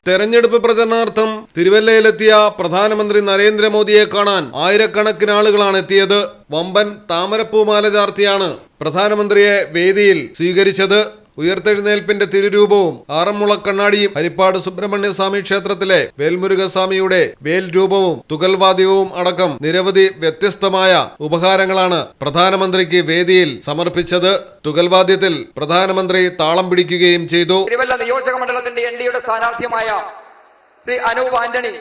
തെരഞ്ഞെടുപ്പ് പ്രചരണാർത്ഥം തിരുവല്ലയിലെത്തിയ പ്രധാനമന്ത്രി നരേന്ദ്രമോദിയെ കാണാൻ ആയിരക്കണക്കിന് ആളുകളാണ് എത്തിയത്. വമ്പൻ താമരപ്പൂമാല ചാർത്തിയാണ് പ്രധാനമന്ത്രിയെ വേദിയിൽ സ്വീകരിച്ചത്. ഉയർത്തെഴുന്നേൽപ്പിന്റെ തിരുരൂപവും ആറന്മുള കണ്ണാടിയും ഹരിപ്പാട് സുബ്രഹ്മണ്യ സ്വാമി ക്ഷേത്രത്തിലെ വേൽമുരുകസ്വാമിയുടെ വേൽ രൂപവും തുകൽവാദ്യവും അടക്കം നിരവധി വ്യത്യസ്തമായ ഉപഹാരങ്ങളാണ് പ്രധാനമന്ത്രിക്ക് വേദിയിൽ സമർപ്പിച്ചത്. തുകൽവാദ്യത്തിൽ പ്രധാനമന്ത്രി താളം പിടിക്കുകയും ചെയ്തു. തിരുവല്ല നിയോജക മണ്ഡലത്തിന്റെ എൻഡിയുടെ സ്ഥാനാർത്ഥിയുമായ ശ്രീ അനൂപ് ആന്റണി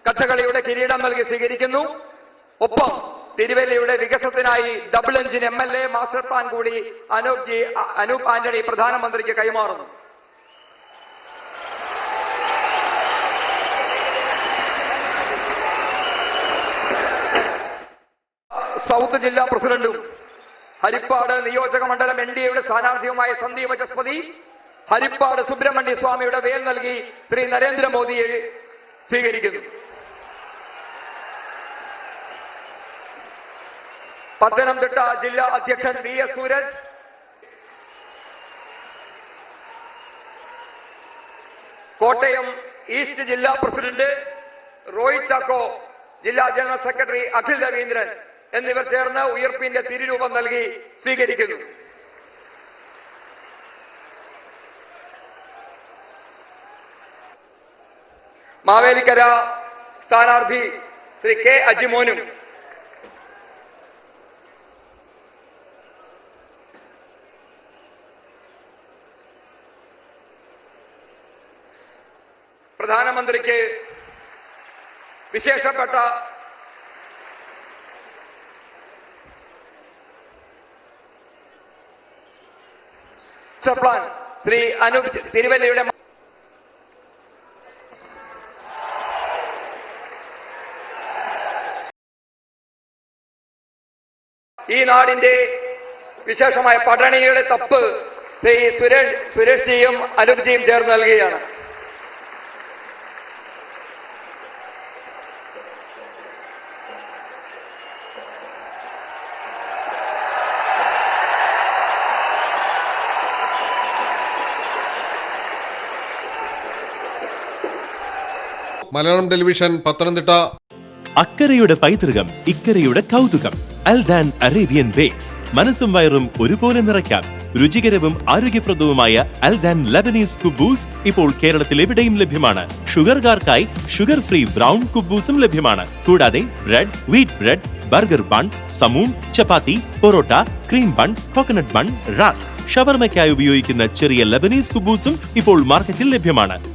കഥകളിയുടെ കിരീടം നൽകി സ്വീകരിക്കുന്നു. ഒപ്പം തിരുവല്ലയുടെ വികസനത്തിനായി double engine MLA master plan കൂടി അനൂപ് ആന്റണി പ്രധാനമന്ത്രിക്ക് കൈമാറുന്നു. സൗത്ത് ജില്ലാ പ്രസിഡന്റും ഹരിപ്പാട് നിയോജക മണ്ഡലം NDAയുടെ സ്ഥാനാർത്ഥിയുമായ സന്ദീപ് വചസ്പതി ഹരിപ്പാട് സുബ്രഹ്മണ്യ സ്വാമിയുടെ വേൽ നൽകി ശ്രീ നരേന്ദ്രമോദിയെ സ്വീകരിക്കുന്നു. പത്തനംതിട്ട ജില്ലാ അധ്യക്ഷൻ VS സൂരജ്, കോട്ടയം ഈസ്റ്റ് ജില്ലാ പ്രസിഡന്റ് റോഹിത് ചാക്കോ, ജില്ലാ ജനറൽ സെക്രട്ടറി അഖിൽ രവീന്ദ്രൻ എന്നിവർ ചേർന്ന് ഉയർപ്പിന്റെ തിരുരൂപം നൽകി സ്വീകരിക്കുന്നു. മാവേലിക്കര സ്ഥാനാർത്ഥി ശ്രീ K അജിമോനും പ്രധാനമന്ത്രിക്ക് വിശേഷപ്പെട്ട പ്ലാൻ ശ്രീ അനൂപ് തിരുവല്ലയുടെ ഈ നാടിന്റെ വിശേഷമായ പടണിയുടെ തപ്പ് ശ്രീ സുരേഷ് ജിയും അനൂപ് ജിയും ചേർന്ന് നൽകുകയാണ്. മലയാളം ടെലിവിഷൻ പത്തനംതിട്ട. അക്കരയുടെ പൈതൃകം, ഇക്കരയുടെ കൗതുകം. അൽദാൻ അറേബ്യൻ ബേക്സ്. മനസ്സും വയറും ഒരുപോലെ നിറയ്ക്കാം. രുചികരവും ആരോഗ്യപ്രദവുമായ അൽദാൻ ലബനീസ് കുബൂസ് ഇപ്പോൾ കേരളത്തിൽ എവിടെയും ലഭ്യമാണ്. ഷുഗർകാർക്കായി ഷുഗർ ഫ്രീ ബ്രൗൺ കുബൂസും ലഭ്യമാണ്. കൂടാതെ bread, wheat bread, burger bun, സമൂൺ, chapati, parotta, cream bun, coconut bun, rusk, ഷവർമയ്ക്കായി ഉപയോഗിക്കുന്ന ചെറിയ ലബനീസ് കുബൂസും ഇപ്പോൾ മാർക്കറ്റിൽ ലഭ്യമാണ്.